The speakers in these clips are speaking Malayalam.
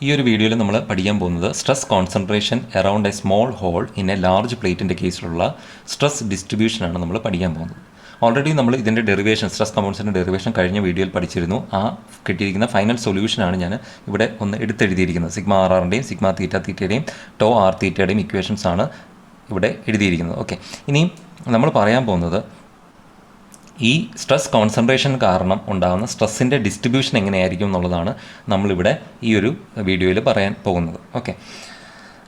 ഈ ഒരു വീഡിയോയിൽ നമ്മൾ പഠിക്കാൻ പോകുന്നത് stress concentration around a small hole in a large പ്ലേറ്റിൻ്റെ കേസിലുള്ള സ്ട്രെസ് ഡിസ്ട്രിബ്യൂഷനാണ് നമ്മൾ പഠിക്കാൻ പോകുന്നത്. ഓൾറെഡി നമ്മൾ ഇതിൻ്റെ ഡെറിവേഷൻ സ്ട്രെസ് കമ്പൗണ്ട്സിൻ്റെ ഡെറിവേഷൻ കഴിഞ്ഞ വീഡിയോയിൽ പഠിച്ചിരുന്നു. ആ കിട്ടിയിരിക്കുന്ന ഫൈനൽ സൊല്യൂഷനാണ് ഞാൻ ഇവിടെ ഒന്ന് എടുത്തെഴുതിയിരിക്കുന്നത്. സിഗ്മ ആർ ആറിൻ്റെയും സിഗ്മ തീറ്റ തീറ്റയുടെയും ടോ ആർ തീറ്റയുടെയും ഇക്വേഷൻസ് ആണ് ഇവിടെ എഴുതിയിരിക്കുന്നത്. ഓക്കെ, ഇനിയും നമ്മൾ പറയാൻ പോകുന്നത് ഈ സ്ട്രെസ് കോൺസെൻട്രേഷൻ കാരണം ഉണ്ടാകുന്ന സ്ട്രെസ്സിൻ്റെ ഡിസ്ട്രിബ്യൂഷൻ എങ്ങനെയായിരിക്കും എന്നുള്ളതാണ് നമ്മളിവിടെ ഈ ഒരു വീഡിയോയിൽ പറയാൻ പോകുന്നത്. ഓക്കെ,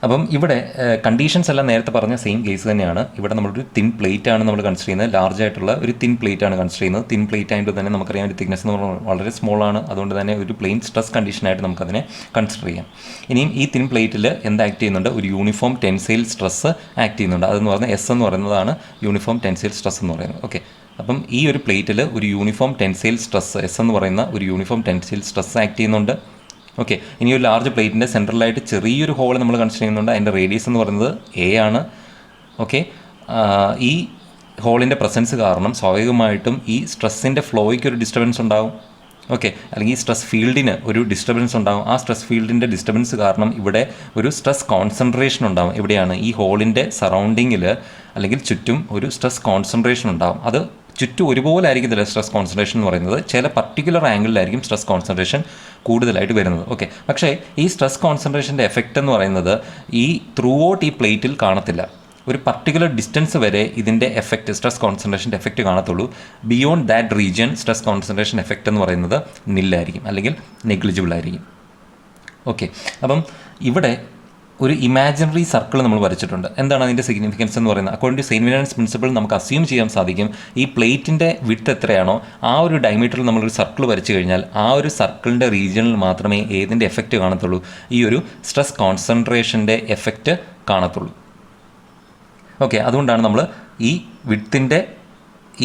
അപ്പം ഇവിടെ കണ്ടീഷൻസ് എല്ലാം നേരത്തെ പറഞ്ഞ സെയിം കേസ് തന്നെയാണ്. ഇവിടെ നമ്മളൊരു തിൻ പ്ലേറ്റ് ആണ് നമ്മൾ കൺസിഡർ ചെയ്യുന്നത്. ലാർജ് ആയിട്ടുള്ള ഒരു തിൻ പ്ലേറ്റ് ആണ് കൺസിഡർ ചെയ്യുന്നത്. തിൻ പ്ലേറ്റ് ആയിട്ട് തന്നെ നമുക്കറിയാം ഒരു തിക്നെസ് എന്ന് പറഞ്ഞാൽ വളരെ സ്മോൾ ആണ്. അതുകൊണ്ട് തന്നെ ഒരു പ്ലെയിൻ സ്ട്രെസ് കണ്ടീഷനായിട്ട് നമുക്കതിനെ കൺസിഡർ ചെയ്യാം. ഇനിയും ഈ തിൻ പ്ലേറ്റിൽ എന്ത് ആക്ട് ചെയ്യുന്നുണ്ട്? ഒരു യൂണിഫോം ടെൻസൈൽ സ്ട്രെസ് ആക്ട് ചെയ്യുന്നുണ്ട്. അതെന്ന് പറഞ്ഞാൽ എസ് എന്ന് പറയുന്നതാണ് യൂണിഫോം ടെൻസൈൽ സ്ട്രെസ് എന്ന് പറയുന്നത്. ഓക്കെ, അപ്പം ഈ ഒരു പ്ലേറ്റിൽ ഒരു യൂണിഫോം ടെൻസൈൽ സ്ട്രെസ് എസ് എന്ന് പറയുന്ന ഒരു യൂണിഫോം ടെൻസൈൽ സ്ട്രെസ് ആക്ട് ചെയ്യുന്നുണ്ട്. ഓക്കെ, ഇനി ഒരു ലാർജ് പ്ലേറ്റിൻ്റെ സെൻട്രലായിട്ട് ചെറിയൊരു ഹോൾ നമ്മൾ കൺസിഡർ ചെയ്യുന്നുണ്ട്. അതിൻ്റെ റേഡിയസ് എന്ന് പറയുന്നത് എ ആണ്. ഓക്കെ, ഈ ഹോളിൻ്റെ പ്രസൻസ് കാരണം സ്വാഭാവികമായിട്ടും ഈ സ്ട്രെസ്സിൻ്റെ ഫ്ലോയ്ക്ക് ഒരു ഡിസ്റ്റർബൻസ് ഉണ്ടാകും. ഓക്കെ, അല്ലെങ്കിൽ ഈ സ്ട്രെസ് ഫീൽഡിന് ഒരു ഡിസ്റ്റർബൻസ് ഉണ്ടാകും. ആ സ്ട്രെസ് ഫീൽഡിൻ്റെ ഡിസ്റ്റർബൻസ് കാരണം ഇവിടെ ഒരു സ്ട്രെസ് കോൺസെൻട്രേഷൻ ഉണ്ടാകും. എവിടെയാണ്? ഈ ഹോളിൻ്റെ സറൗണ്ടിങ്ങിൽ അല്ലെങ്കിൽ ചുറ്റും ഒരു സ്ട്രെസ് കോൺസെൻട്രേഷൻ ഉണ്ടാകും. അത് ചുറ്റും ഒരുപോലെ ആയിരിക്കത്തില്ല സ്ട്രെസ് കോൺസെൻട്രേഷൻ എന്ന് പറയുന്നത്. ചില പർട്ടിക്കുലർ ആംഗിളിലായിരിക്കും സ്ട്രെസ് കോൺസെൻട്രേഷൻ കൂടുതലായിട്ട് വരുന്നത്. ഓക്കെ, പക്ഷേ ഈ സ്ട്രെസ് കോൺസെൻട്രേഷൻ്റെ എഫക്റ്റ് എന്ന് പറയുന്നത് ഈ ത്രൂ ഔട്ട് ഈ പ്ലേറ്റിൽ കാണത്തില്ല. ഒരു പർട്ടിക്കുലർ ഡിസ്റ്റൻസ് വരെ ഇതിൻ്റെ എഫക്റ്റ് സ്ട്രെസ് കോൺസെൻട്രേഷൻ്റെ എഫക്റ്റ് കാണത്തുള്ളൂ. Beyond that region stress concentration effect എന്ന് പറയുന്നത് നില്ലായിരിക്കും അല്ലെങ്കിൽ നെഗ്ലിജിബിൾ ആയിരിക്കും. ഓക്കെ, അപ്പം ഇവിടെ ഒരു ഇമാജിനറി സർക്കിൾ നമ്മൾ വരച്ചിട്ടുണ്ട്. എന്താണ് അതിൻ്റെ സിഗ്നിഫിക്കൻസ് എന്ന് പറയുന്നത്? According to Saint Vincent principle നമുക്ക് അസ്യൂം ചെയ്യാൻ സാധിക്കും ഈ പ്ലേറ്റിൻ്റെ വിഡ്ത്ത് എത്രയാണോ ആ ഒരു ഡയമീറ്ററിൽ നമ്മളൊരു സർക്കിൾ വരച്ചു കഴിഞ്ഞാൽ ആ ഒരു സർക്കിളിൻ്റെ റീജിയനിൽ മാത്രമേ ഏതിൻ്റെ എഫക്റ്റ് കാണത്തുള്ളൂ? ഈ ഒരു സ്ട്രെസ് കോൺസെൻട്രേഷൻ്റെ എഫക്റ്റ് കാണത്തുള്ളൂ. ഓക്കെ, അതുകൊണ്ടാണ് നമ്മൾ ഈ വിഡ്ത്തിൻ്റെ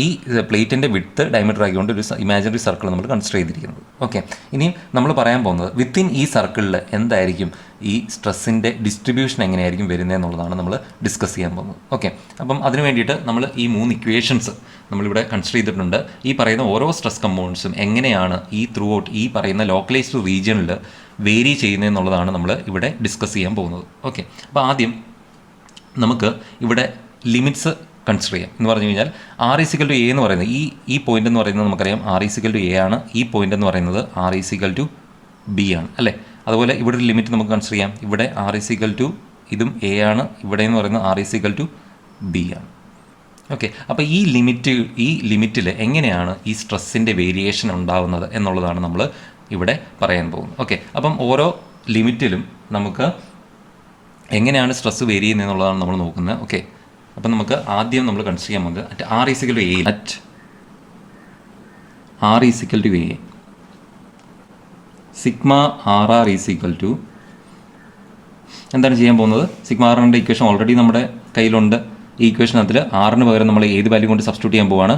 ഈ പ്ലേറ്റിൻ്റെ വിഡ്ത്ത് ഡയമീറ്റർ ആക്കിക്കൊണ്ട് ഒരു ഇമാജിനറി സർക്കിൾ നമ്മൾ കൺസിഡർ ചെയ്തിരിക്കുന്നത്. ഓക്കെ, ഇനിയും നമ്മൾ പറയാൻ പോകുന്നത് വിത്തിൻ ഈ സർക്കിളിൽ എന്തായിരിക്കും ഈ സ്ട്രെസ്സിൻ്റെ ഡിസ്ട്രിബ്യൂഷൻ എങ്ങനെയായിരിക്കും വരുന്നത് എന്നുള്ളതാണ് നമ്മൾ ഡിസ്കസ് ചെയ്യാൻ പോകുന്നത്. ഓക്കെ, അപ്പം അതിന് വേണ്ടിയിട്ട് നമ്മൾ ഈ 3 ഇക്വേഷൻസ് നമ്മളിവിടെ കൺസിഡർ ചെയ്തിട്ടുണ്ട്. ഈ പറയുന്ന ഓരോ സ്ട്രെസ് കമ്പൗണ്ട്സും എങ്ങനെയാണ് ഈ ത്രൂ ഔട്ട് ഈ പറയുന്ന ലോക്കലൈസ്ഡ് റീജിയനിൽ വേരി ചെയ്യുന്നതെന്നുള്ളതാണ് നമ്മൾ ഇവിടെ ഡിസ്കസ് ചെയ്യാൻ പോകുന്നത്. ഓക്കെ, അപ്പോൾ ആദ്യം നമുക്ക് ഇവിടെ ലിമിറ്റ്സ് കൺസിഡർ ചെയ്യാം. എന്ന് പറഞ്ഞു കഴിഞ്ഞാൽ ആർ ഈസിക്കൽ ടു എ എന്ന് പറയുന്നത് ഈ പോയിന്റ് എന്ന് പറയുന്നത് നമുക്കറിയാം ആർ ഈസിക്കൽ ടു എ ആണ്. ഈ പോയിന്റ് എന്ന് പറയുന്നത് ആർ ഈസിക്കൽ ടു ബി ആണ് അല്ലേ? അതുപോലെ ഇവിടെ ഒരു ലിമിറ്റ് നമുക്ക് കൺസിഡർ ചെയ്യാം. ഇവിടെ ആർ ഈസിക്കൽ ടു ഇതും എ ആണ്. ഇവിടെ എന്ന് പറയുന്നത് ആർ ഈസിക്കൽ ടു ബി ആണ്. ഓക്കെ, അപ്പോൾ ഈ ലിമിറ്റിൽ എങ്ങനെയാണ് ഈ സ്ട്രെസ്സിൻ്റെ വേരിയേഷൻ ഉണ്ടാകുന്നത് എന്നുള്ളതാണ് നമ്മൾ ഇവിടെ പറയാൻ പോകുന്നത്. ഓക്കെ, അപ്പം ഓരോ ലിമിറ്റിലും നമുക്ക് എങ്ങനെയാണ് സ്ട്രെസ് വേരി ചെയ്യുന്നത് എന്നുള്ളതാണ് നമ്മൾ നോക്കുന്നത്. ഓക്കെ, അപ്പം നമുക്ക് ആദ്യം നമ്മൾ കൺസിഡർ ചെയ്യാൻ പോകുന്നത് at R is equal to A sigma R R is equal to എന്താണ് ചെയ്യാൻ പോകുന്നത്? സിഗ്മ ആറിൻ്റെ ഇക്വേഷൻ ഓൾറെഡി നമ്മുടെ കയ്യിലുണ്ട്. ഈ ഇക്വേഷനകത്തിൽ ആറിന് പകരം നമ്മൾ ഏത് വാല്യൂ കൊണ്ട് സബ്സ്റ്റിറ്റ്യൂട്ട് ചെയ്യാൻ പോവാണ്?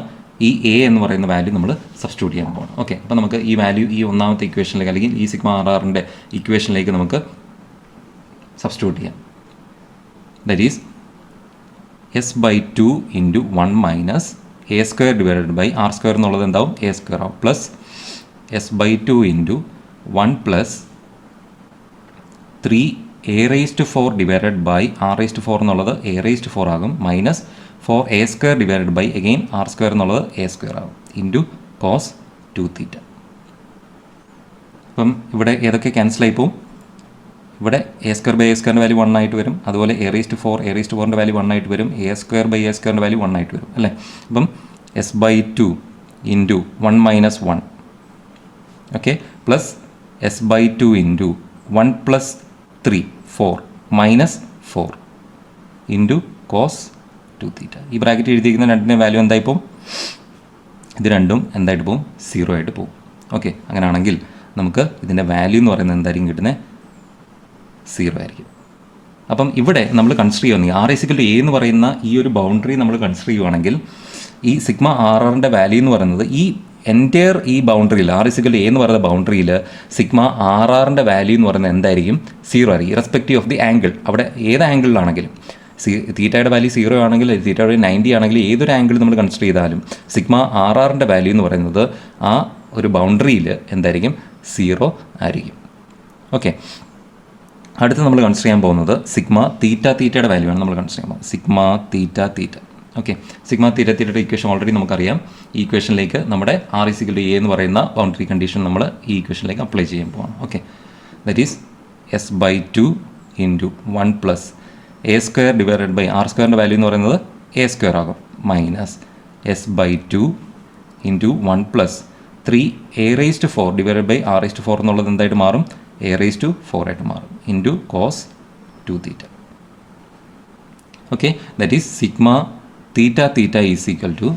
ഈ എ എന്ന് പറയുന്ന വാല്യൂ നമ്മൾ സബ്സ്റ്റിറ്റ്യൂട്ട് ചെയ്യാൻ പോവാണ്. ഓക്കെ, അപ്പോൾ നമുക്ക് ഈ വാല്യൂ ഈ ഒന്നാമത്തെ ഇക്വേഷനിലേക്ക് അല്ലെങ്കിൽ ഈ സിഗ്മ ആർ ആറിൻ്റെ ഇക്വേഷനിലേക്ക് നമുക്ക് സബ്സ്റ്റിറ്റ്യൂട്ട് ചെയ്യാം. That is S by 2 into 1 minus A square divided by R square എന്നുള്ളത് എന്താവും? എ സ്ക്വയർ ആവും. Plus S by 2 into 1 plus 3 A raise to 4 divided by R raise to 4 എന്നുള്ളത് എ റേസ് ടു 4 ആകും. Minus 4 A square divided by again R square എന്നുള്ളത് എ സ്ക്വയർ ആകും. Into cos 2 theta. അപ്പം ഇവിടെ ഏതൊക്കെ ക്യാൻസൽ ആയി പോവും? ഇവിടെ എ സ്ക്വയർ ബൈ എ സ്ക്വയറിൻ്റെ വാല്യൂ 1 ആയിട്ട് വരും. അതുപോലെ എ റേസ് ടു 4ൻ്റെ വാല്യൂ 1 ആയിട്ട് വരും. എ സ്ക്വയർ ബൈ എ സ്ക്വയറിൻ്റെ വാല്യൂ 1 ആയിട്ട് വരും അല്ലേ? അപ്പം S by 2 into 1 minus 1 okay plus S by 2 into 1 plus 3 4 minus 4 into cos 2 theta. ഈ ബ്രാക്കറ്റ് എഴുതിയിരിക്കുന്ന രണ്ടിൻ്റെ വാല്യൂ എന്തായി പോവും? ഇത് രണ്ടും എന്തായിട്ട് പോവും? 0 ആയിട്ട് പോവും. ഓക്കെ, അങ്ങനെയാണെങ്കിൽ നമുക്ക് ഇതിൻ്റെ വാല്യൂ എന്ന് പറയുന്നത് എന്തായിരിക്കും കിട്ടുന്നത്? 0 ആയിരിക്കും. അപ്പം ഇവിടെ നമ്മൾ കൺസിഡർ ചെയ്യുകയാണെങ്കിൽ ആർ ഈസിക്കൽ ടു എ എന്ന് പറയുന്ന ഈ ഒരു ബൗണ്ടറി നമ്മൾ കൺസിഡർ ചെയ്യുകയാണെങ്കിൽ ഈ സിഗ്മ ആർ ആറിൻ്റെ വാല്യൂ എന്ന് പറയുന്നത് ഈ എൻറ്റയർ ഈ ബൗണ്ടറിയിൽ ആർ ഈസിക്കൽ ടു എ എന്ന് പറയുന്ന ബൗണ്ടറിയിൽ സിഗ്മ ആർ ആറിൻ്റെ വാല്യൂ എന്ന് പറയുന്നത് എന്തായിരിക്കും? 0 ആയിരിക്കും. Irrespective of the angle. അവിടെ ഏത് ആംഗിളിലാണെങ്കിലും തീറ്റയുടെ വാല്യൂ 0 ആണെങ്കിൽ തീറ്റയുടെ 90 ആണെങ്കിൽ ഏതൊരു ആംഗിൾ നമ്മൾ കൺസിഡർ ചെയ്താലും സിഗ്മ ആർ ആറിൻ്റെ വാല്യൂ എന്ന് പറയുന്നത് ആ ഒരു ബൗണ്ടറിയിൽ എന്തായിരിക്കും? 0 ആയിരിക്കും. ഓക്കെ, അടുത്ത് നമ്മൾ കൺസിഡർ ചെയ്യാൻ പോകുന്നത് സിഗ്മ തീറ്റ തീറ്റയുടെ വാല്യൂ ആണ് നമ്മൾ കൺസിഡർ ചെയ്യാൻ പോകുന്നത്. Sigma theta theta. Okay, sigma theta തീറ്റയുടെ ഇക്വേഷൻ ഓൾറെഡി നമുക്കറിയാം. ഈ ഇക്വേഷനിലേക്ക് നമ്മുടെ R is equal to A എന്ന് പറയുന്ന ബൗണ്ടറി കണ്ടീഷൻ നമ്മൾ ഈ ഇക്വേഷനിലേക്ക് അപ്ലൈ ചെയ്യാൻ പോകണം. Okay, that is S by two into 1 plus a square divided by R സ്ക്വയറിൻ്റെ വാല്യൂ എന്ന് പറയുന്നത് എ സ്ക്വയർ ആകും, minus S by two into 1 plus 3 A raise to 4 divided by R raise to 4 എന്നുള്ളത് എന്തായിട്ട് മാറും, എ റേസ് ടു 4 ആയിട്ട് മാറും, into cos 2 theta. Okay, that is sigma theta theta is equal to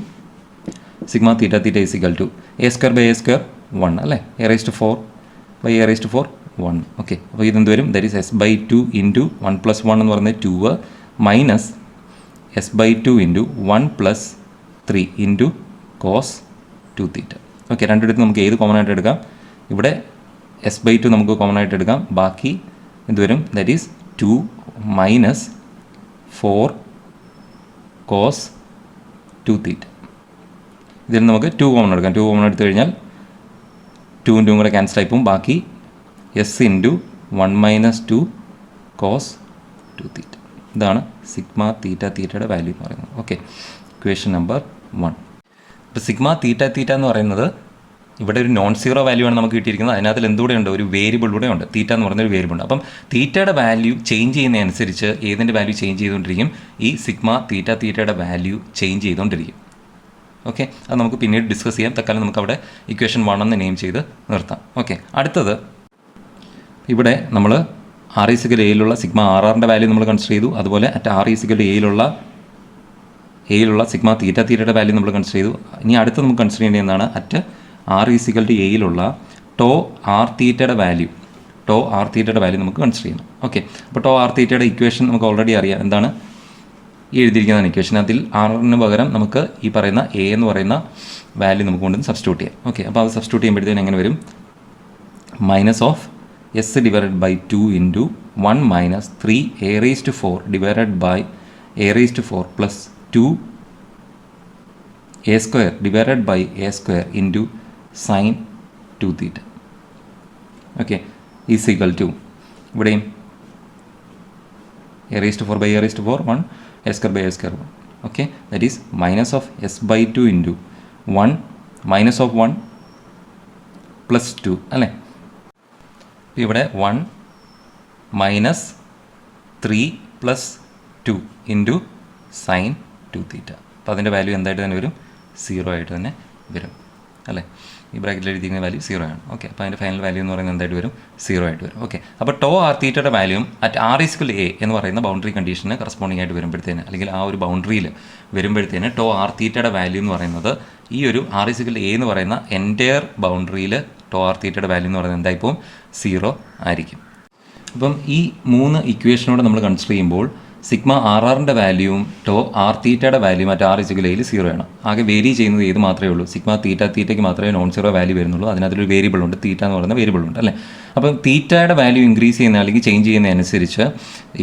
sigma theta theta is equal to a square by a square 1 അല്ലേ, a raise to 4 by a raise to 4 1. Okay, അപ്പോൾ ഇതെന്ത് വരും, that is S by two into 1 plus 1 എന്ന് പറയുന്നത് 2 minus S by two into 1 plus 3 into cos 2 theta. Okay, രണ്ടിടത്ത് നമുക്ക് ഏത് കോമൺ ആയിട്ട് എടുക്കാം, ഇവിടെ എസ് ബൈ ടു നമുക്ക് കോമൺ ആയിട്ട് എടുക്കാം, ബാക്കി എന്ത് വരും, ദറ്റ് ഈസ് 2 മൈനസ് 4 കോസ് 2 തീറ്റ. ഇതിൽ നമുക്ക് 2 കോമൺ എടുക്കാം. 2 കോമൺ എടുത്തു കഴിഞ്ഞാൽ 2 2 കൂടെ ക്യാൻസൽ ആയി പോകും, ബാക്കി എസ് ഇൻറ്റു 1 മൈനസ് 2 കോസ് 2 തീറ്റ. ഇതാണ് സിഗ്മ തീറ്റ തീറ്റയുടെ വാല്യൂ എന്ന് പറയുന്നത്. Okay, equation number 1. ഇപ്പോൾ സിഗ്മ തീറ്റ തീറ്റ എന്ന് പറയുന്നത് ഇവിടെ ഒരു നോൺ സീറോ വാല്യൂ ആണ് നമുക്ക് കിട്ടിയിരിക്കുന്നത്. അതിനകത്ത് എന്തുകൂടെ ഉണ്ട്, ഒരു വേരിയബിൾ കൂടെ ഉണ്ട്, തീറ്റ എന്ന് പറയുന്ന ഒരു വേരിയബിൾ ഉണ്ട്. അപ്പം തീറ്റയുടെ വാല്യൂ ചേഞ്ച് ചെയ്യുന്നതനുസരിച്ച് ഏതിൻ്റെ വാല്യൂ ചേഞ്ച് ചെയ്തുകൊണ്ടിരിക്കും, ഈ സിഗ്മ തീറ്റ തീറ്റയുടെ വാല്യൂ ചേഞ്ച് ചെയ്തുകൊണ്ടിരിക്കും. ഓക്കെ, അത് നമുക്ക് പിന്നീട് ഡിസ്കസ് ചെയ്യാം. തൽക്കാലം നമുക്ക് അവിടെ ഇക്വേഷൻ 1 എന്ന് നെയിം ചെയ്ത് നിർത്താം. ഓക്കെ, അടുത്തത് ഇവിടെ നമ്മൾ ആർ ഈസിക്കൽ എയിലുള്ള സിഗ്മ ആർ ആറിൻ്റെ വാല്യൂ നമ്മൾ കൺസിഡർ ചെയ്തു. അതുപോലെ അറ്റ് ആർ ഈസിക്കൽ എയിലുള്ള സിഗ്മ തീറ്റ തീറ്റയുടെ വാല്യൂ നമ്മൾ കൺസിഡർ ചെയ്തു. ഇനി അടുത്ത് നമുക്ക് കൺസിഡർ ചെയ്യേണ്ടതാണ് അറ്റ് ആർ ഈസിക്കൽ ടു എയിലുള്ള ടോ ആർ തീറ്റയുടെ വാല്യൂ നമുക്ക് കൺസിഡർ ചെയ്യണം. ഓക്കെ, അപ്പോൾ ടോ ആർ തീറ്റയുടെ ഇക്വേഷൻ നമുക്ക് ഓൾറെഡി അറിയാം. എന്താണ് ഈ എഴുതിയിരിക്കുന്ന ഇക്വേഷൻ, അതിൽ ആറിന് പകരം നമുക്ക് ഈ പറയുന്ന എ എന്ന് പറയുന്ന വാല്യൂ നമുക്ക് കൊണ്ടുവന്ന് സബ്സ്റ്റിറ്റ്യൂട്ട് ചെയ്യാം. ഓക്കെ, അപ്പോൾ അത് സബ്സ്റ്റിറ്റ്യൂട്ട് ചെയ്യുമ്പോഴത്തേന് എങ്ങനെ വരും, minus of S divided by 2 into 1 minus 3 A raise to 4 divided by a raise to 4 plus 2 a square divided by a square into sine 2 theta. Okay, is equal to ഇവിടെയും a raise to 4 by a raise to 4 1 a square by a square 1. Okay, that is minus of S by 2 into 1 minus of 1 plus 2 അല്ലേ. ഇവിടെ 1 മൈനസ് 3 പ്ലസ് 2 ഇൻറ്റു സൈൻ 2 തീറ്റ. അപ്പോൾ അതിൻ്റെ വാല്യൂ എന്തായിട്ട് തന്നെ വരും, 0 ആയിട്ട് തന്നെ വരും അല്ലേ. ഈ ബ്രാക്കറ്റിൽ എഴുതിയിരിക്കുന്ന വാല്യൂ 0 ആണ്. ഓക്കെ, അപ്പോൾ അതിൻ്റെ ഫൈനൽ വാല്യൂ എന്ന് പറയുന്നത് എന്തായിട്ട് വരും, 0 ആയിട്ട് വരും. ഓക്കെ, അപ്പോൾ ടോ ആർ തീറ്റയുടെ വാല്യൂം അറ്റ് ആർ ഈസ്ക്വൽ എ എന്ന് പറയുന്ന ബൗണ്ടറി കണ്ടീഷന് കറസ്പോണ്ടിങ് ആയിട്ട് വരുമ്പോഴത്തേന്, അല്ലെങ്കിൽ ആ ഒരു ബൗണ്ടറിയിൽ വരുമ്പോഴത്തേന് ടോ ആർ തീറ്റയുടെ വാല്യൂ എന്ന് പറയുന്നത് ഈ ഒരു ആർ ഈസ്ക്വൽ എ എന്ന് പറയുന്ന എൻറ്റയർ ബൗണ്ടറിയിൽ ടോ ആർ തീറ്റയുടെ വാല്യൂ എന്ന് പറയുന്നത് എന്തായിപ്പോൾ 0 ആയിരിക്കും. അപ്പം ഈ 3 ഇക്വേഷനോട് നമ്മൾ കൺസിഡർ ചെയ്യുമ്പോൾ സിഗ്മ ആർ ആറിൻ്റെ വാല്യൂവും ടോ ആർ തീറ്റയുടെ വാല്യൂം മറ്റ് ആർ ഇസിക്കൽ എയിൽ 0 ആണ്. ആകെ വേരി ചെയ്യുന്നത് ഏത് മാത്രമേ ഉള്ളൂ, സിഗ്മ തീറ്റയ്ക്ക് മാത്രമേ നോൺ സീറോ വാല്യൂ വരുന്നുള്ളൂ. അതിനകത്തൊരു വേരിയബിൾ ഉണ്ട്, തീറ്റ എന്ന് പറയുന്ന വേരിയബിൾ ഉണ്ട് അല്ലേ. അപ്പം തീറ്റയുടെ വാല്യൂ ഇൻക്രീസ് ചെയ്യുന്ന അല്ലെങ്കിൽ ചേഞ്ച് ചെയ്യുന്നതനുസരിച്ച്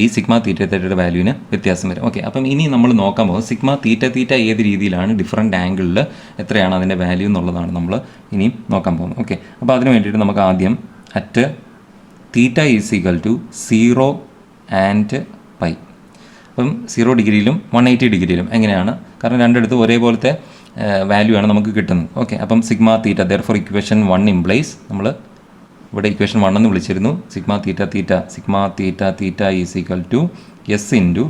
ഈ സിഗ്മ തീറ്റയുടെ വാല്യൂവിന് വ്യത്യാസം വരും. ഓക്കെ, അപ്പം ഇനി നമ്മൾ നോക്കാൻ പോകുന്നത് സിഗ്മ തീറ്റ ഏത് രീതിയിലാണ് ഡിഫറൻറ്റ് ആംഗിളിൽ എത്രയാണ് അതിൻ്റെ വാല്യൂ എന്നുള്ളതാണ് നമ്മൾ ഇനിയും നോക്കാൻ പോകുന്നത്. ഓക്കെ, അപ്പോൾ അതിന് വേണ്ടിയിട്ട് നമുക്ക് ആദ്യം at theta is equal to 0 and pi. അപ്പം 0 ഡിഗ്രിയിലും 180 ഡിഗ്രിയിലും എങ്ങനെയാണ്, കാരണം രണ്ടിടത്തും ഒരേപോലത്തെ വാല്യൂ ആണ് നമുക്ക് കിട്ടുന്നത്. ഓക്കെ, അപ്പം sigma theta therefore equation 1 implies, നമ്മൾ ഇവിടെ ഇക്വേഷൻ 1 എന്ന് വിളിച്ചിരുന്നു, sigma theta is equal to S into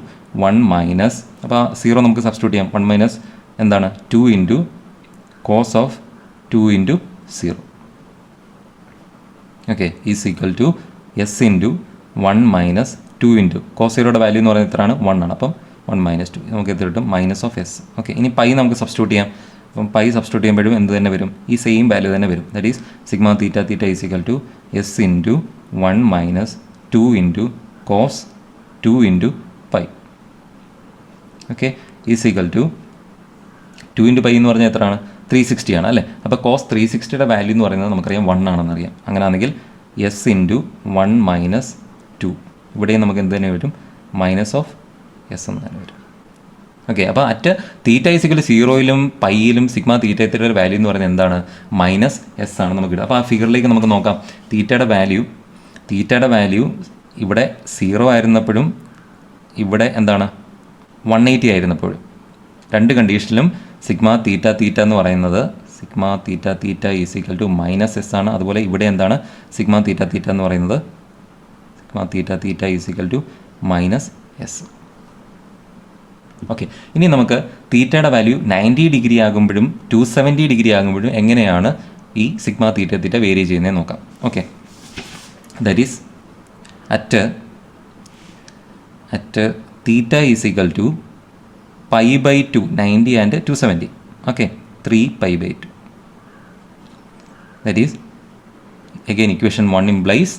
1 minus, അപ്പോൾ 0 നമുക്ക് സബ്സ്റ്റിറ്റ്യൂട്ട് ചെയ്യാം, 1 മൈനസ് എന്താണ് 2 into cos of 2 into 0. Okay, is equal to S into 1 minus 2 into cos 0യുടെ വാല്യൂ എന്ന് പറയുന്നത് എത്രയാണ്, 1 ആണ്. അപ്പം 1 മൈനസ് 2 നമുക്ക് എത്ര കിട്ടും, മൈനസ് ഓഫ് എസ്. ഓക്കെ, ഇനി പൈ നമുക്ക് സബ്സ്റ്റിറ്റ്യൂട്ട് ചെയ്യാം. അപ്പം പൈ സബ്സ്റ്റിറ്റ്യൂട്ട് ചെയ്യുമ്പോഴും എന്ത് തന്നെ വരും, ഈ സെയിം വാല്യൂ തന്നെ വരും. That is sigma theta is equal to S into 1 minus 2 into cos 2 into pi. Okay, is equal to 2 into pi എന്ന് പറഞ്ഞാൽ എത്രയാണ്, 360 ആണ് അല്ലേ. അപ്പോൾ കോസ് 360യുടെ വാല്യൂ എന്ന് പറയുന്നത് നമുക്കറിയാം 1 ആണെന്നറിയാം. അങ്ങനെയാണെങ്കിൽ എസ് ഇൻറ്റു 1 മൈനസ് 2, ഇവിടെയും നമുക്ക് എന്ത് തന്നെ വരും, മൈനസ് ഓഫ് എസ് എന്ന് തന്നെ വരും. ഓക്കെ, അപ്പോൾ അറ്റ് തീറ്റ ഈസിക്കൽ 0യിലും പൈയിലും സിഗ്മ തീറ്റയുടെ വാല്യൂ എന്ന് പറയുന്നത് എന്താണ്, മൈനസ് എസ് ആണ് നമുക്ക് കിട്ടുക. അപ്പോൾ ആ ഫിഗറിലേക്ക് നമുക്ക് നോക്കാം. തീറ്റയുടെ വാല്യൂ ഇവിടെ 0 ആയിരുന്നപ്പോഴും ഇവിടെ എന്താണ് 180 ആയിരുന്നപ്പോഴും രണ്ട് കണ്ടീഷനിലും സിഗ്മ തീറ്റ തീറ്റ എന്ന് പറയുന്നത് sigma theta theta is equal to minus S ആണ്. അതുപോലെ ഇവിടെ എന്താണ് സിഗ്മ തീറ്റ തീറ്റ എന്ന് പറയുന്നത് sigma theta theta is equal to minus S. Okay, ഇനി നമുക്ക് തീറ്റയുടെ വാല്യൂ 90 ഡിഗ്രി ആകുമ്പോഴും 270 ഡിഗ്രി ആകുമ്പോഴും എങ്ങനെയാണ് ഈ സിഗ്മ തീറ്റ തീറ്റ വേരി ചെയ്യുന്നത് നോക്കാം. Okay, that is at theta is equal to pi by 2 90 and 270. Okay, 3π/2. That is again equation 1 implies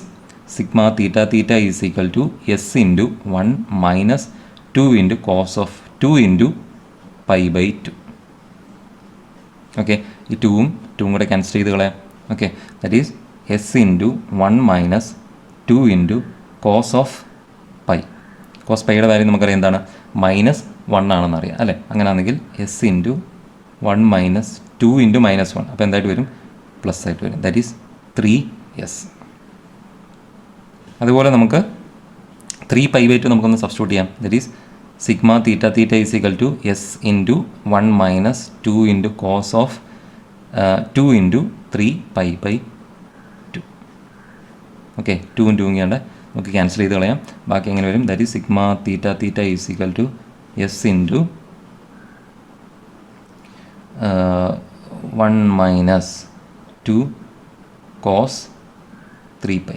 sigma theta theta is equal to s into 1 minus 2 into cos of 2 into π/2. Okay, ഈ 2ഉം കൂടെ ക്യാൻസൽ ചെയ്ത് കളയാം. Okay, that is S into 1 minus 2 into cos of pi. Cos പൈയുടെ വാല്യൂ നമുക്കറിയാം എന്താണ് -1 ആണെന്ന് അറിയാം അല്ലേ. അങ്ങനെയാണെങ്കിൽ എസ് ഇൻറ്റു 1 മൈനസ് 2 ഇൻറ്റു -1 അപ്പോൾ എന്തായിട്ട് വരും പ്ലസ് ആയിട്ട് വരും. That is 3s. അതുപോലെ നമുക്ക് 3π/2 നമുക്കൊന്ന് സബ്സ്റ്റിറ്റ്യൂട്ട് ചെയ്യാം. That is sigma theta theta is equal to S into 1 minus 2 into cos of 2 into 3π/2. Okay, 2ഉം 2ഉം ഇങ്ങാണ്ട് നമുക്ക് ക്യാൻസൽ ചെയ്ത് കളയാം. ബാക്കി എങ്ങനെ വരും? That is sigma theta theta is equal to S into 1 minus 2 cos 3π.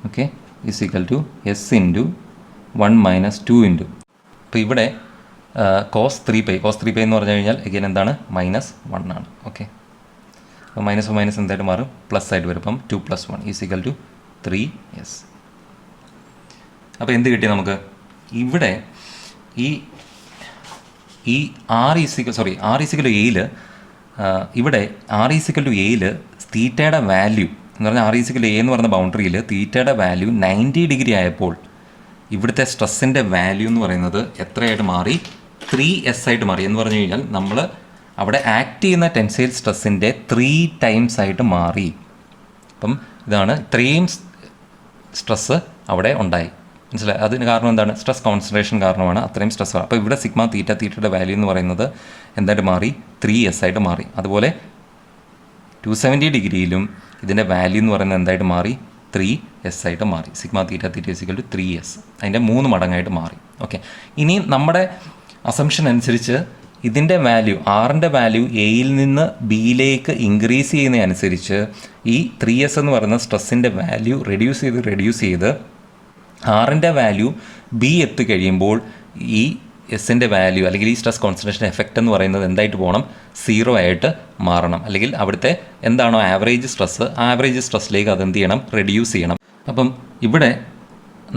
Okay, is equal to S into 1 minus 2 into അപ്പോൾ ഇവിടെ കോസ് 3π എന്ന് പറഞ്ഞു കഴിഞ്ഞാൽ എഗെയിൻ എന്താണ് -1 ആണ്. ഓക്കെ, അപ്പോൾ മൈനസ് എന്തായിട്ട് മാറും പ്ലസ് ആയിട്ട് വരും. അപ്പം 2 + 1 ഈസ് ഈക്വൽ ടു 3s. അപ്പോൾ എന്ത് കിട്ടി നമുക്ക്? ഇവിടെ ഈ ആർ ഈസിക്കൽ എയിൽ ഇവിടെ ആർ ഈസിക്കൽ ടു എയിൽ തീറ്റയുടെ വാല്യൂ എന്ന് പറഞ്ഞാൽ ആർ ഈസിക്കൽ എ എന്ന് പറയുന്ന ബൗണ്ടറിയിൽ തീറ്റയുടെ വാല്യൂ 90 ഡിഗ്രി ആയപ്പോൾ ഇവിടുത്തെ സ്ട്രെസ്സിൻ്റെ വാല്യൂ എന്ന് പറയുന്നത് എത്രയായിട്ട് മാറി? 3s ആയിട്ട് മാറി. എന്ന് പറഞ്ഞു കഴിഞ്ഞാൽ നമ്മൾ അവിടെ ആക്ട് ചെയ്യുന്ന ടെൻസൈൽ സ്ട്രെസ്സിൻ്റെ 3 ടൈംസ് ആയിട്ട് മാറി. അപ്പം ഇതാണ് ഇത്രയും സ്ട്രെസ്സ് അവിടെ ഉണ്ടായി. മനസ്സിലായി? അതിന് കാരണം എന്താണ്? സ്ട്രെസ് കോൺസെൻട്രേഷൻ കാരണമാണ് അത്രയും സ്ട്രെസ്. അപ്പോൾ ഇവിടെ സിഗ്മ തീറ്റ തീറ്റയുടെ വാല്യൂ എന്ന് പറയുന്നത് എന്തായിട്ട് മാറി? 3s ആയിട്ട് മാറി. അതുപോലെ 270 ഡിഗ്രിയിലും ഇതിൻ്റെ വാല്യൂ എന്ന് പറയുന്നത് എന്തായിട്ട് മാറി? 3s ആയിട്ട് മാറി. Sigma theta theta equal to 3s, അതിൻ്റെ 3 മടങ്ങായിട്ട് മാറി. ഓക്കെ, ഇനി നമ്മുടെ അസംഷൻ അനുസരിച്ച് ഇതിൻ്റെ വാല്യൂ ആറിൻ്റെ വാല്യൂ എയിൽ നിന്ന് ബിയിലേക്ക് ഇൻക്രീസ് ചെയ്യുന്നതനുസരിച്ച് ഈ 3s എന്ന് പറയുന്ന സ്ട്രെസ്സിൻ്റെ വാല്യൂ റെഡ്യൂസ് ചെയ്ത് ആറിൻ്റെ വാല്യൂ ബി എത്തിക്കഴിയുമ്പോൾ ഈ എസിൻ്റെ വാല്യൂ അല്ലെങ്കിൽ ഈ സ്ട്രെസ് കോൺസെൻട്രേഷൻ എഫക്റ്റ് എന്ന് പറയുന്നത് എന്തായിട്ട് പോകണം? 0 ആയിട്ട് മാറണം. അല്ലെങ്കിൽ അവിടുത്തെ എന്താണോ ആവറേജ് സ്ട്രെസ്സ്, ആവറേജ് സ്ട്രെസ്സിലേക്ക് അതെന്ത് ചെയ്യണം? റെഡ്യൂസ് ചെയ്യണം. അപ്പം ഇവിടെ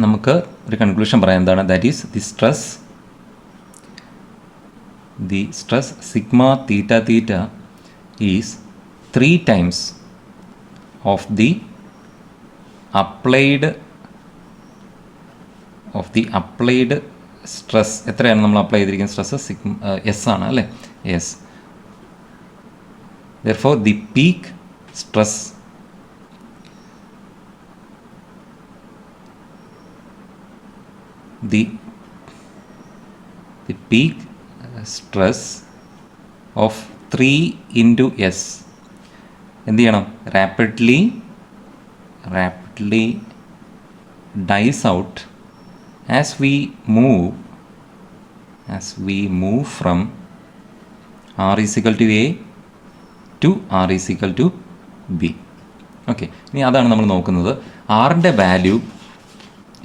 നമുക്ക് ഒരു കൺക്ലൂഷൻ പറയാം. എന്താണ്? That is the stress sigma theta theta is 3 times of the applied stress. എത്രയാണ് നമ്മൾ അപ്ലൈ ചെയ്തിരിക്കുന്ന സ്ട്രെസ്? എസ് ആണ് അല്ലേ? Yes. therefore the peak stress the peak stress of 3 into s എന്ത് ചെയ്യണം? rapidly dies out as we move from r is equal to a to r is equal to b. Okay, ഇനി അതാണ് നമ്മൾ നോക്കുന്നത്. ആറിൻ്റെ വാല്യൂ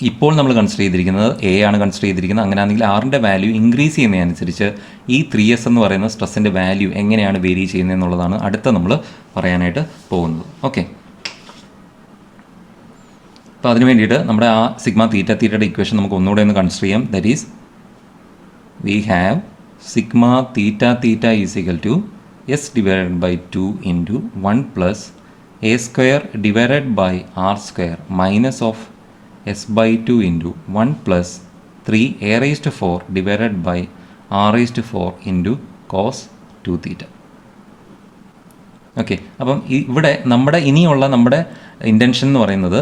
ഇപ്പോൾ നമ്മൾ കൺസിഡർ ചെയ്തിരിക്കുന്നത് എ ആണ് കൺസിഡർ ചെയ്തിരിക്കുന്നത്. അങ്ങനെയാണെങ്കിൽ ആറിൻ്റെ വാല്യൂ ഇൻക്രീസ് ചെയ്യുന്നതനുസരിച്ച് ഈ 3s എന്ന് പറയുന്ന സ്ട്രെസ്സിൻ്റെ വാല്യൂ എങ്ങനെയാണ് വേരി ചെയ്യുന്നത് എന്നുള്ളതാണ് അടുത്ത നമ്മൾ പറയാനായിട്ട് പോകുന്നത്. ഓക്കെ, അപ്പോൾ അതിന് വേണ്ടിയിട്ട് നമ്മുടെ ആ സിഗ്മ തീറ്റ തീറ്റയുടെ ഇക്വേഷൻ നമുക്ക് ഒന്നുകൂടെ ഒന്ന് കൺസിഡർ ചെയ്യാം. That is we have sigma theta theta is equal to s divided by 2 into 1 plus a square divided by r square minus of s by 2 into 1 plus 3 a raised to 4 divided by r raised to 4 into cos 2 theta. Okay, അപ്പം ഇവിടെ നമ്മുടെ ഇനിയുള്ള നമ്മുടെ ഇൻറ്റൻഷൻ എന്ന് പറയുന്നത്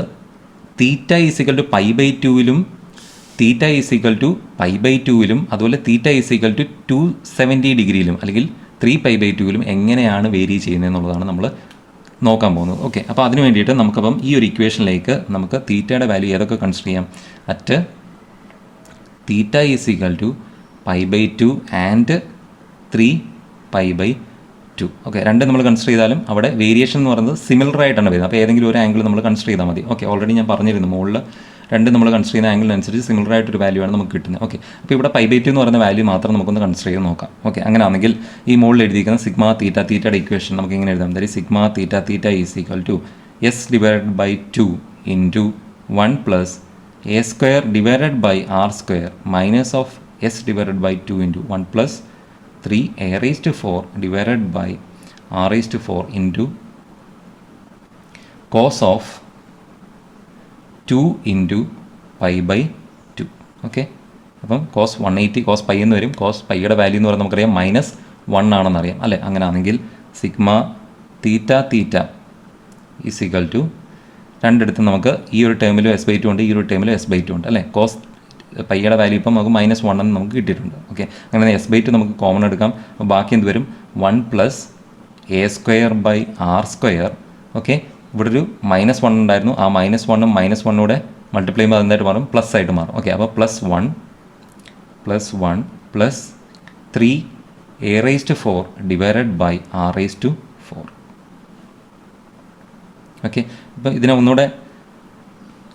theta is equal to pi by ടൂവിലും theta is equal to pi by ടൂവിലും അതുപോലെ തീറ്റ ഈസിക്കൽ ടു 270 ഡിഗ്രിയിലും അല്ലെങ്കിൽ 3π/2ലും എങ്ങനെയാണ് വേരി ചെയ്യുന്നത് എന്നുള്ളതാണ് നമ്മൾ നോക്കാൻ പോകുന്നത്. ഓക്കെ, അപ്പോൾ അതിന് വേണ്ടിയിട്ട് നമുക്കപ്പം ഈ ഒരു ഇക്വേഷനിലേക്ക് നമുക്ക് തീറ്റയുടെ വാല്യൂ ഏതൊക്കെ കൺസിഡർ ചെയ്യാം? At theta is equal to π/2 and 3π/2. Okay, രണ്ട് നമ്മൾ കൺസിഡർ ചെയ്താലും അവിടെ വേരിയേഷൻ എന്ന് പറയുന്നത് സിമിലർ ആയിട്ടാണ് വരുന്നത്. അപ്പോൾ ഏതെങ്കിലും ഒരു ആംഗിൾ നമ്മൾ കൺസിഡർ ചെയ്താൽ മതി. ഓക്കെ, ഓൾറെഡി ഞാൻ പറഞ്ഞിരുന്നു മുകളിൽ രണ്ട് നമ്മൾ കൺസിഡർ ചെയ്യുന്ന ആംഗിളിനനുസരിച്ച് സിമിലർ ആയിട്ടൊരു വാല്യൂ ആണ് നമുക്ക് കിട്ടുന്നത്. ഓക്കെ, അപ്പോൾ ഇവിടെ π/2 എന്ന് പറയുന്ന വാല്യൂ മാത്രം നമുക്കൊന്ന് കൺസിഡർ ചെയ്ത് നോക്കാം. ഓക്കെ, അങ്ങനെയാണെങ്കിൽ ഈ മുകളിൽ എഴുതിയിരിക്കുന്ന സിഗ്മ തീറ്റ തീറ്റയുടെ ഇക്വേഷൻ നമുക്ക് ഇങ്ങനെ എഴുതാം. അതായത് sigma theta theta is equal to S/2 into 1 + a² / r² minus of S/2 into 1 + 3a⁴ divided by r⁴ into cos of 2 into π/2. Okay, അപ്പം cos 180 cos π എന്ന് വരും. cos πയുടെ വാല്യൂ എന്ന് പറയുന്നത് നമുക്കറിയാം -1 ആണെന്നറിയാം അല്ലേ. അങ്ങനെയാണെങ്കിൽ sigma theta theta is equal to രണ്ടിടത്തും നമുക്ക് ഈ ഒരു ടേമിലും S/2 ഉണ്ട്, ഈ ഒരു ടേമിലും S/2 ഉണ്ട് അല്ലേ. cos പയ്യുടെ വാല്യൂ ഇപ്പം നമുക്ക് -1 എന്ന് നമുക്ക് കിട്ടിയിട്ടുണ്ട്. ഓക്കെ, അങ്ങനെ S/2 നമുക്ക് കോമൺ എടുക്കാം. അപ്പോൾ ബാക്കി എന്ത് വരും? 1 + a² / r². ഓക്കെ, ഇവിടെ ഒരു -1 ഉണ്ടായിരുന്നു. ആ -1ഉം -1 മൾട്ടിപ്ലൈ ചെയ്യുമ്പോൾ അതെന്തായിട്ട് മാറും? പ്ലസ് ആയിട്ട് മാറും. ഓക്കെ, അപ്പോൾ +1 + 3a⁴ divided by r⁴. Okay, അപ്പോൾ ഇതിനെ ഒന്നുകൂടെ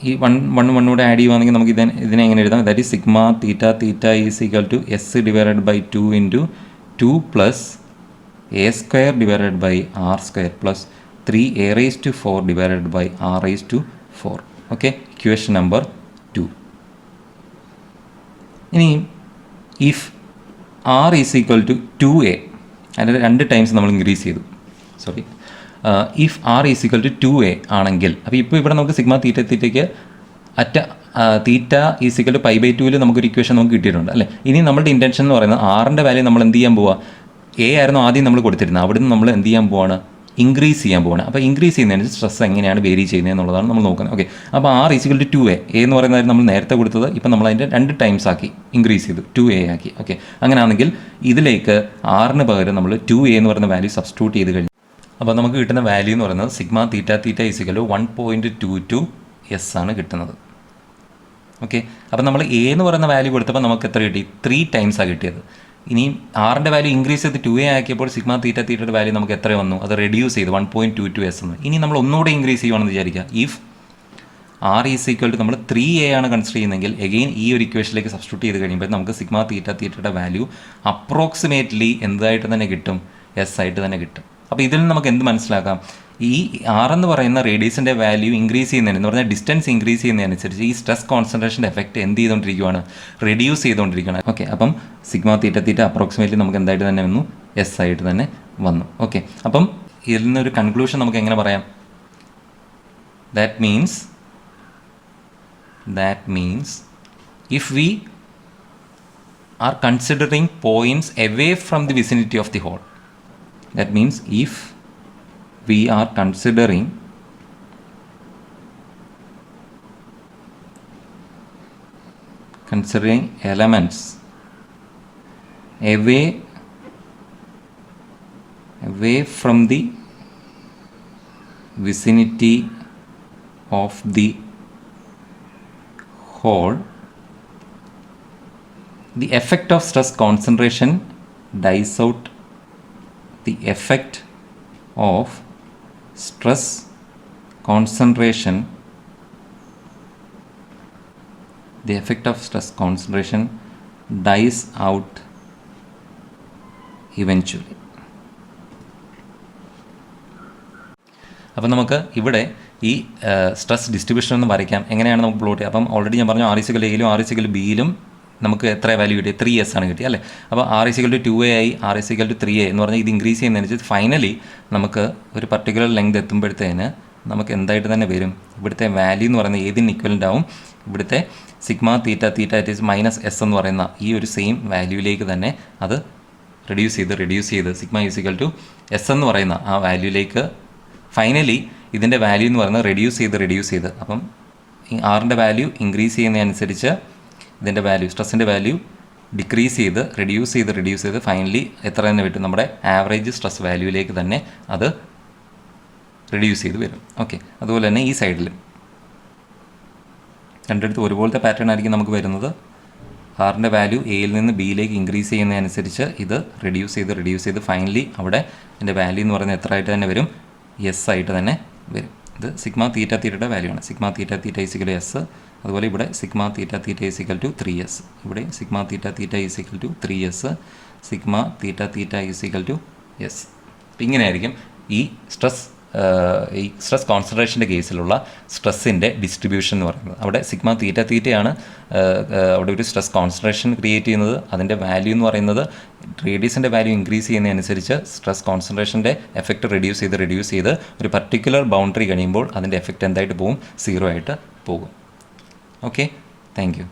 ഈ 1 ആഡ് ചെയ്യുവാണെങ്കിൽ നമുക്ക് ഇതിനെ എങ്ങനെ എഴുതാം? That is sigma theta theta is equal to S/2 into 2 + a² divided by r² plus 3a⁴ divided by r⁴. Okay, equation number 2. ഇനി if r is equal to 2a, അതിൻ്റെ 2 ടൈംസ് നമ്മൾ ഇൻക്രീസ് ചെയ്തു. Sorry, if r is equal to 2a ആണെങ്കിൽ, അപ്പോൾ ഇപ്പോൾ ഇവിടെ നമുക്ക് സിഗ്മ തീറ്റ തീറ്റയ്ക്ക് അറ്റ തീറ്റ ഈസ് ഈക്വൽ ടു π/2 നമുക്കൊരു ഇക്വേഷൻ നമുക്ക് കിട്ടിയിട്ടുണ്ട് അല്ലേ. ഇനി നമ്മുടെ ഇൻറ്റൻഷൻ എന്ന് പറയുന്നത് ആറിൻ്റെ വാല്യൂ നമ്മൾ എന്ത് ചെയ്യാൻ പോവുക? എ ആയിരുന്നു ആദ്യം നമ്മൾ കൊടുത്തിരുന്നത്, അവിടെ നിന്ന് നമ്മൾ എന്ത് ചെയ്യാൻ പോവാണ്? ഇൻക്രീസ് ചെയ്യാൻ പോവാണ്. അപ്പോൾ ഇൻക്രീസ് ചെയ്യുന്നതിന് സ്ട്രെസ് എങ്ങനെയാണ് വേരി ചെയ്യുന്നത് എന്നുള്ളതാണ് നമ്മൾ നോക്കുന്നത്. ഓക്കെ, അപ്പോൾ r is equal to 2a എന്ന് പറയുന്നത് നമ്മൾ നേരത്തെ കൊടുത്തത് ഇപ്പം നമ്മൾ അതിൻ്റെ 2 ടൈംസ് ആക്കി ഇൻക്രീസ് ചെയ്തു, 2a ആക്കി. ഓക്കെ, അങ്ങനെയാണെങ്കിൽ ഇതിലേക്ക് r-ന് പകരം നമ്മൾ 2a എന്ന് പറയുന്ന വാല്യൂ സബ്സ്റ്റിറ്റ്യൂട്ട് ചെയ്ത് കഴിഞ്ഞു. അപ്പോൾ നമുക്ക് കിട്ടുന്ന വാല്യൂ എന്ന് പറയുന്നത് sigma theta theta is equal to 1.22 s ആണ് കിട്ടുന്നത്. ഓക്കെ, അപ്പോൾ നമ്മൾ a എന്ന് പറയുന്ന വാല്യൂ കൊടുത്തപ്പോൾ നമുക്ക് എത്ര കിട്ടി? 3 ടൈംസാണ് കിട്ടിയത്. ഇനി r-ന്റെ വാല്യൂ ഇൻക്രീസ് ചെയ്ത് 2a ആക്കിയപ്പോൾ സിഗ്മ തീറ്റ തീറ്റയുടെ വാല്യൂ നമുക്ക് എത്ര വന്നു? അത് റെഡ്യൂസ് ചെയ്ത് 1.22 s എന്ന്. ഇനി നമ്മൾ ഒന്നുകൂടെ ഇൻക്രീസ് ചെയ്യുവാണെന്ന് വിചാരിക്കുക. If r is equal to നമ്മൾ 3a ആണ് കൺസിഡർ ചെയ്യുന്നതെങ്കിൽ എഗെയിൻ ഈ ഒരു ഇക്വേഷനിലേക്ക് സബ്സ്റ്റിറ്റ്യൂട്ട് ചെയ്ത് കഴിയുമ്പോൾ നമുക്ക് സിഗ്മ തീറ്റ തീറ്റയുടെ വാല്യൂ അപ്രോക്സിമേറ്റ്ലി എന്തായിട്ട് തന്നെ കിട്ടും? s ആയിട്ട് തന്നെ കിട്ടും. അപ്പോൾ ഇതിൽ നമുക്ക് എന്ത് മനസ്സിലാക്കാം? ഈ r എന്ന് പറയുന്ന റേഡിയസിൻ്റെ വാല്യൂ ഇൻക്രീസ് ചെയ്യുന്നതിന് എന്ന് പറഞ്ഞാൽ ഡിസ്റ്റൻസ് ഇൻക്രീസ് ചെയ്യുന്നതനുസരിച്ച് ഈ സ്ട്രെസ് കോൺസെൻട്രേഷൻ്റെ എഫക്റ്റ് എന്ത് ചെയ്തുകൊണ്ടിരിക്കുകയാണ്? റെഡ്യൂസ് ചെയ്തുകൊണ്ടിരിക്കുകയാണ്. ഓക്കെ, അപ്പം സിഗ്മ തീറ്റ തീറ്റ അപ്രോക്സിമേറ്റ്ലി നമുക്ക് എന്തായിട്ട് തന്നെ വന്നു? s ആയിട്ട് തന്നെ വന്നു. ഓക്കെ, അപ്പം ഇതിൽ നിന്നൊരു കൺക്ലൂഷൻ നമുക്ക് എങ്ങനെ പറയാം? That means if we are considering points away from the vicinity of the hole, that means if we are considering elements away from the vicinity of the hole, the effect of stress concentration dies out. The effect of stress concentration dies out eventually. അപ്പോൾ നമുക്ക് ഇവിടെ ഈ സ്ട്രെസ് ഡിസ്ട്രിബ്യൂഷൻ ഒന്ന് വരയ്ക്കാം. എങ്ങനെയാണ് നമുക്ക് പ്ലോട്ട് ചെയ്യുക? അപ്പം ഓൾറെഡി ഞാൻ പറഞ്ഞു r = a-യിലും r = b-യിലും നമുക്ക് എത്ര വാല്യൂ കിട്ടി? 3s ആണ് കിട്ടി അല്ലേ. അപ്പോൾ r = 2a ആയി, r = 3a എന്ന് പറഞ്ഞാൽ ഇത് ഇൻക്രീസ് ചെയ്യുന്നതനുസരിച്ച് ഫൈനലി നമുക്ക് ഒരു പർട്ടിക്കുലർ ലെങ്ത് എത്തുമ്പോഴത്തേന് നമുക്ക് എന്തായിട്ട് തന്നെ വരും? ഇവിടുത്തെ വാല്യൂ എന്ന് പറയുന്നത് ഏതിന് ഇക്വലൻ്റ് ആവും? ഇവിടുത്തെ sigma theta theta it is -s എന്ന് പറയുന്ന ഈ ഒരു സെയിം വാല്യൂയിലേക്ക് തന്നെ അത് റെഡ്യൂസ് ചെയ്ത് സിഗ്മ = s എന്ന് പറയുന്ന ആ വാല്യൂയിലേക്ക് ഫൈനലി ഇതിൻ്റെ വാല്യൂ എന്ന് പറയുന്നത് റെഡ്യൂസ് ചെയ്ത് അപ്പം ആറിൻ്റെ വാല്യൂ ഇൻക്രീസ് ചെയ്യുന്നതനുസരിച്ച് ഇതിൻ്റെ വാല്യൂ സ്ട്രെസ്സിൻ്റെ വാല്യൂ ഡിക്രീസ് ചെയ്ത് റിഡ്യൂസ് ചെയ്ത് ഫൈനലി എത്ര തന്നെ പറ്റും, നമ്മുടെ ആവറേജ് സ്ട്രെസ് വാല്യൂയിലേക്ക് തന്നെ അത് റിഡ്യൂസ് ചെയ്ത് വരും. ഓക്കെ, അതുപോലെ തന്നെ ഈ സൈഡിൽ രണ്ടിടത്ത് ഒരുപോലത്തെ പാറ്റേൺ ആയിരിക്കും നമുക്ക് വരുന്നത്. ആറിൻ്റെ വാല്യൂ എയിൽ നിന്ന് ബിയിലേക്ക് ഇൻക്രീസ് ചെയ്യുന്നതനുസരിച്ച് ഇത് റിഡ്യൂസ് ചെയ്ത് ഫൈനലി അവിടെ ഇതിൻ്റെ വാല്യൂ എന്ന് പറയുന്നത് എത്ര ആയിട്ട് തന്നെ വരും, എസ് ആയിട്ട് തന്നെ വരും. ഇത് സിഗ്മ തീറ്റ തീറ്റയുടെ വാല്യൂ ആണ്. Sigma theta is equal S. അതുപോലെ ഇവിടെ sigma theta is equal to 3s. ഇവിടെ sigma theta is equal to 3s, sigma theta is equal to S. അപ്പം ഇങ്ങനെയായിരിക്കും ഈ സ്ട്രെസ് കോൺസെൻട്രേഷൻ്റെ കേസിലുള്ള സ്ട്രെസ്സിൻ്റെ ഡിസ്ട്രിബ്യൂഷൻ എന്ന് പറയുന്നത്. അവിടെ സിഗ്മ തീറ്റയാണ് അവിടെ ഒരു സ്ട്രെസ് കോൺസെൻട്രേഷൻ ക്രിയേറ്റ് ചെയ്യുന്നത്. അതിൻ്റെ വാല്യൂ എന്ന് പറയുന്നത് റേഡിയസിൻ്റെ വാല്യൂ ഇൻക്രീസ് ചെയ്യുന്നതനുസരിച്ച് സ്ട്രെസ് കോൺസെൻട്രേഷൻ്റെ എഫക്റ്റ് റിഡ്യൂസ് ചെയ്ത് ഒരു പർട്ടിക്കുലർ ബൗണ്ടറി കഴിയുമ്പോൾ അതിൻ്റെ എഫക്റ്റ് എന്തായിട്ട് പോകും, 0 ആയിട്ട് പോകും. Okay, thank you.